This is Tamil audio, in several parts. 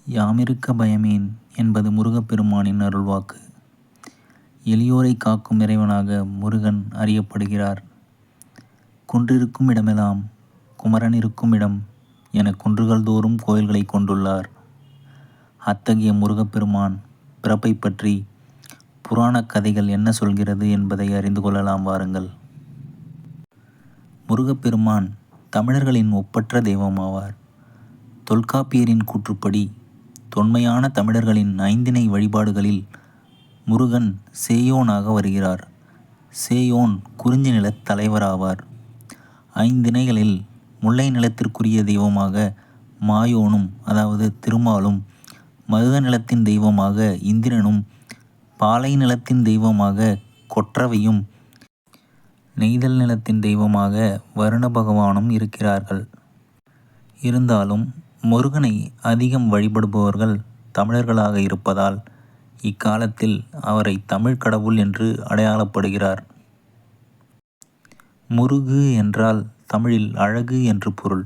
யாமிருக்க பயமேன் என்பது முருகப்பெருமானின் அருள்வாக்கு. எளியோரை காக்கும் இறைவனாக முருகன் அறியப்படுகிறார். குன்றிருக்கும் இடமெல்லாம் குமரன் இருக்கும் இடம் என குன்றுகள் தோறும் கோயில்களை கொண்டுள்ளார். அத்தகைய முருகப்பெருமான் பிறப்பை பற்றி புராணக் கதைகள் என்ன சொல்கிறது என்பதை அறிந்து கொள்ளலாம் வாருங்கள். முருகப்பெருமான் தமிழர்களின் ஒப்பற்ற தெய்வமாவார். தொல்காப்பியரின் கூற்றுப்படி தொன்மையான தமிழர்களின் ஐந்திணை வழிபாடுகளில் முருகன் சேயோனாக வருகிறார். சேயோன் குறிஞ்சி நிலத் தலைவராவார். ஐந்திணைகளில் முல்லை நிலத்திற்குரிய தெய்வமாக மாயோனும் அதாவது திருமாலும், மருத நிலத்தின் தெய்வமாக இந்திரனும், பாலை நிலத்தின் தெய்வமாக கொற்றவையும், நெய்தல் நிலத்தின் தெய்வமாக வருண பகவானும் இருக்கிறார்கள். இருந்தாலும் முருகனை அதிகம் வழிபடுபவர்கள் தமிழர்களாக இருப்பதால் இக்காலத்தில் அவரை தமிழ் கடவுள் என்று அடையாளப்படுகிறார். முருகு என்றால் தமிழில் அழகு என்று பொருள்.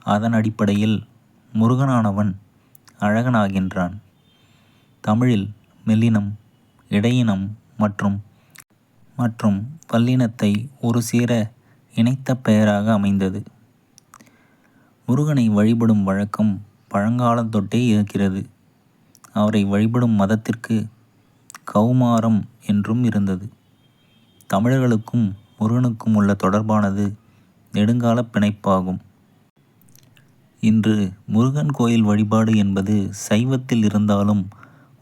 அதன் அடிப்படையில் முருகனானவன் அழகனாகின்றான். தமிழில் மெல்லினம், இடையினம் மற்றும் வல்லினத்தை ஒரு சேர இணைத்த பெயராக அமைந்தது. முருகனை வழிபடும் வழக்கம் பழங்காலம் தொட்டே இருக்கிறது. அவரை வழிபடும் மதத்திற்கு கௌமாரம் என்றும் இருந்தது. தமிழர்களுக்கும் முருகனுக்கும் உள்ள தொடர்பானது நெடுங்கால பிணைப்பாகும். இன்று முருகன் கோயில் வழிபாடு என்பது சைவத்தில் இருந்தாலும்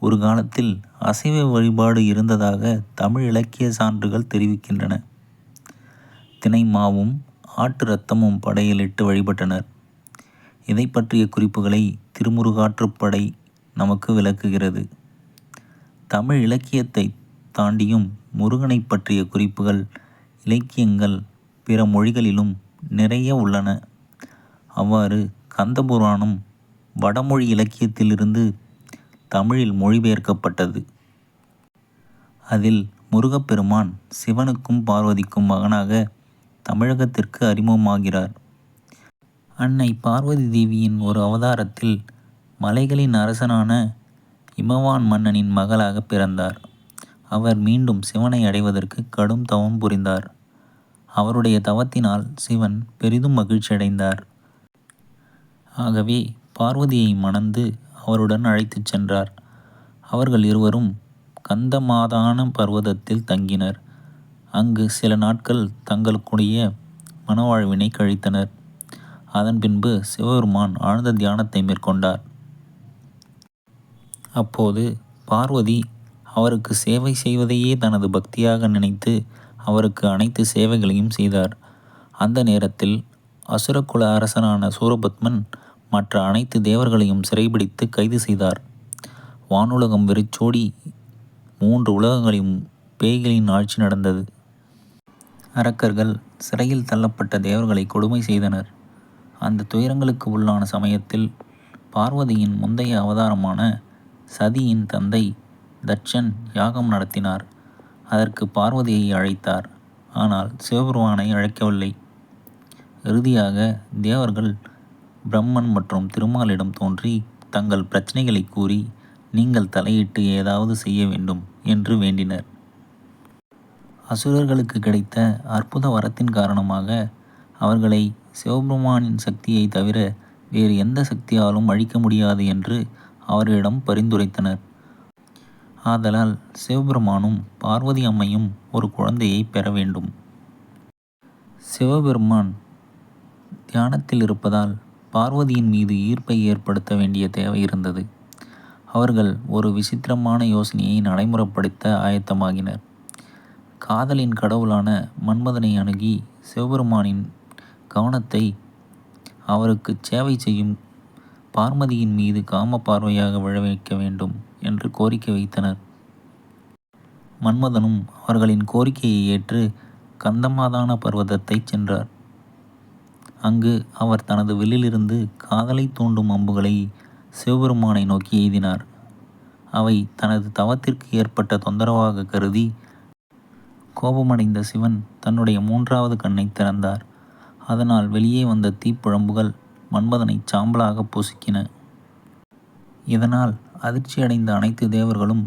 ஒரு காலத்தில் அசைவ வழிபாடு இருந்ததாக தமிழ் இலக்கிய சான்றுகள் தெரிவிக்கின்றன. தினை மாவும் ஆட்டு இரத்தமும் படையலிட்டு வழிபட்டனர். இதை பற்றிய குறிப்புகளை திருமுருகாற்றுப்படை நமக்கு விளக்குகிறது. தமிழ் இலக்கியத்தை தாண்டியும் முருகனை பற்றிய குறிப்புகள் இலக்கியங்கள் பிற மொழிகளிலும் நிறைய உள்ளன. அவ்வாறு கந்தபுராணம் வடமொழி இலக்கியத்திலிருந்து தமிழில் மொழிபெயர்க்கப்பட்டது. அதில் முருகப்பெருமான் சிவனுக்கும் பார்வதிக்கும் மகனாக தமிழகத்திற்கு அறிமுகமாகிறார். அன்னை பார்வதி தேவியின் ஒரு அவதாரத்தில் மலைகளின் அரசனான இமவான் மன்னனின் மகளாக பிறந்தார். அவர் மீண்டும் சிவனை அடைவதற்கு கடும் தவம் புரிந்தார். அவருடைய தவத்தினால் சிவன் பெரிதும் மகிழ்ச்சியடைந்தார். ஆகவே பார்வதியை மணந்து அவருடன் அழைத்துச் சென்றார். அவர்கள் இருவரும் கந்தமாதான பர்வதத்தில் தங்கினர். அங்கு சில நாட்கள் தங்களுக்குடைய மனவாழ்வினை கழித்தனர். அதன் பின்பு சிவபெருமான் ஆழ்ந்த தியானத்தை மேற்கொண்டார். அப்போது பார்வதி அவருக்கு சேவை செய்வதையே தனது பக்தியாக நினைத்து அவருக்கு அனைத்து சேவைகளையும் செய்தார். அந்த நேரத்தில் அசுரகுல அரசனான சூரபத்மன் மற்ற அனைத்து தேவர்களையும் சிறைபிடித்து கைது செய்தார். வானுலகம் வெறிச்சோடி 3 உலகங்களையும் பேய்களின் ஆட்சி நடந்தது. அரக்கர்கள் சிறையில் தள்ளப்பட்ட தேவர்களை கொடுமை செய்தனர். அந்த துயரங்களுக்கு உள்ளான சமயத்தில் பார்வதியின் முந்தைய அவதாரமான சதியின் தந்தை தட்சன் யாகம் நடத்தினார். அதற்கு பார்வதியை அழைத்தார். ஆனால் சிவபெருமானை அழைக்கவில்லை. இறுதியாக தேவர்கள் பிரம்மன் மற்றும் திருமாலிடம் தோன்றி தங்கள் பிரச்சனைகளை கூறி நீங்கள் தலையிட்டு ஏதாவது செய்ய வேண்டும் என்று வேண்டினர். அசுரர்களுக்கு கிடைத்த அற்புத வரத்தின் காரணமாக அவர்களை சிவபெருமானின் சக்தியை தவிர வேறு எந்த சக்தியாலும் அழிக்க முடியாது என்று அவரிடம் பரிந்துரைத்தனர். ஆதலால் சிவபெருமானும் பார்வதி அம்மையும் ஒரு குழந்தையை பெற வேண்டும். சிவபெருமான் தியானத்தில் இருப்பதால் பார்வதியின் மீது ஈர்ப்பை ஏற்படுத்த வேண்டிய தேவை இருந்தது. அவர்கள் ஒரு விசித்திரமான யோசனையை நடைமுறைப்படுத்த ஆயத்தமாகினர். காதலின் கடவுளான மன்மதனை அணுகி சிவபெருமானின் கவனத்தை அவருக்கு சேவை செய்யும் பார்வதியின் மீது காம பார்வையாக விழ வைக்க வேண்டும் என்று கோரிக்கை வைத்தனர். மன்மதனும் அவர்களின் கோரிக்கையை ஏற்று கந்தமாதான பர்வதத்தை சென்றார். அங்கு அவர் தனது வில்லிலிருந்து காதலை தூண்டும் அம்புகளை சிவபெருமானை நோக்கி எய்தினார். அவை தனது தவத்திற்கு ஏற்பட்ட தொந்தரவாக கருதி கோபமடைந்த சிவன் தன்னுடைய 3வது கண்ணை திறந்தார். அதனால் வெளியே வந்த தீப்புழம்புகள் மன்மதனை சாம்பலாக பொசுக்கின. இதனால் அதிர்ச்சியடைந்த அனைத்து தேவர்களும்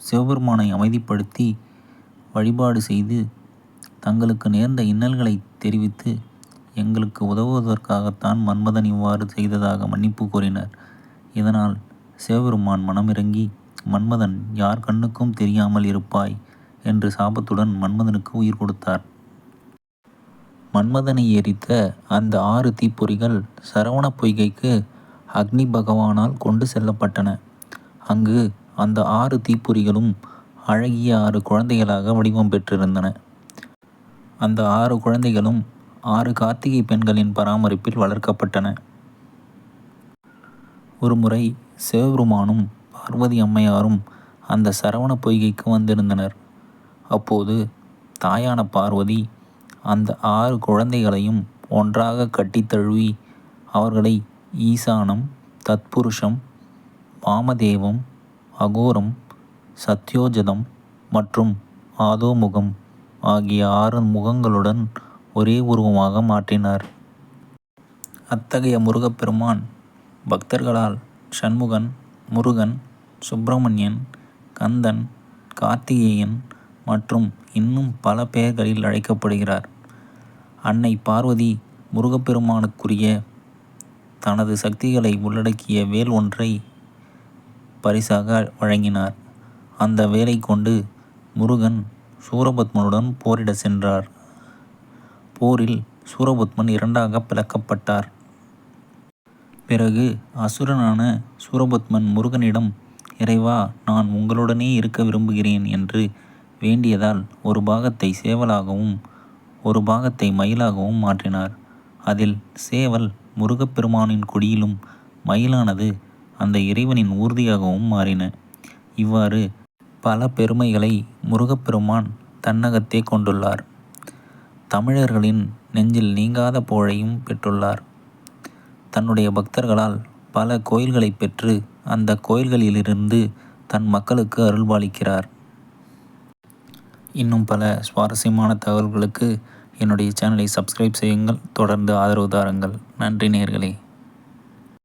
சிவபெருமானை அமைதிப்படுத்தி வழிபாடு செய்து தங்களுக்கு நேர்ந்த இன்னல்களை தெரிவித்து எங்களுக்கு உதவுவதற்காகத்தான் மன்மதன் இவ்வாறு செய்ததாக மன்னிப்பு கோரினர். இதனால் சிவபெருமான் மனமிரங்கி மன்மதன் யார் கண்ணுக்கும் தெரியாமல் இருப்பாய் என்று சாபத்துடன் மன்மதனுக்கு உயிர் கொடுத்தார். மன்மதனை எரித்த அந்த 6 தீப்பொறிகள் சரவண பொய்கைக்கு அக்னி பகவானால் கொண்டு செல்லப்பட்டன. அங்கு அந்த 6 தீப்பொறிகளும் அழகிய 6 குழந்தைகளாக வடிவம் பெற்றிருந்தன. அந்த 6 குழந்தைகளும் 6 கார்த்திகை பெண்களின் பராமரிப்பில் வளர்க்கப்பட்டன. ஒருமுறை சிவபெருமானும் பார்வதி அம்மையாரும் அந்த சரவண பொய்கைக்கு வந்திருந்தனர். அப்போது தாயான பார்வதி அந்த 6 குழந்தைகளையும் ஒன்றாக கட்டித் தழுவி அவர்களை ஈசானம், தத்புருஷம், வாமதேவம், அகோரம், சத்யோஜதம் மற்றும் ஆதோமுகம் ஆகிய 6 முகங்களுடன் ஒரே உருவமாக மாற்றினார். அத்தகைய முருகப்பெருமான் பக்தர்களால் சண்முகன், முருகன், சுப்பிரமணியன், கந்தன், கார்த்திகேயன் மற்றும் இன்னும் பல பெயர்களில் அழைக்கப்படுகிறார். அன்னை பார்வதி முருகப்பெருமானுக்குரிய தனது சக்திகளை உள்ளடக்கிய வேல் ஒன்றை பரிசாக வழங்கினார். அந்த வேலை கொண்டு முருகன் சூரபத்மனுடன் போரிட சென்றார். போரில் சூரபத்மன் 2ஆக பிளக்கப்பட்டார். பிறகு அசுரனான சூரபத்மன் முருகனிடம், இறைவா, நான் உங்களுடனே இருக்க விரும்புகிறேன் என்று வேண்டியதால் ஒரு பாகத்தை சேவலாகவும் ஒரு பாகத்தை மயிலாகவும் மாற்றினார். அதில் சேவல் முருகப்பெருமானின் கொடியிலும் மயிலானது அந்த இறைவனின் ஊர்தியாகவும் மாறின. இவ்வாறு பல பெருமைகளை முருகப்பெருமான் தன்னகத்தே கொண்டுள்ளார். தமிழர்களின் நெஞ்சில் நீங்காத புகழையும் பெற்றுள்ளார். தன்னுடைய பக்தர்களால் பல கோயில்களை பெற்று அந்த கோயில்களிலிருந்து தன் மக்களுக்கு அருள்பாலிக்கிறார். இன்னும் பல சுவாரஸ்யமான தகவல்களுக்கு என்னுடைய சேனலை சப்ஸ்கிரைப் செய்யுங்கள். தொடர்ந்து ஆதரவு தாருங்கள். நன்றி நேயர்களே.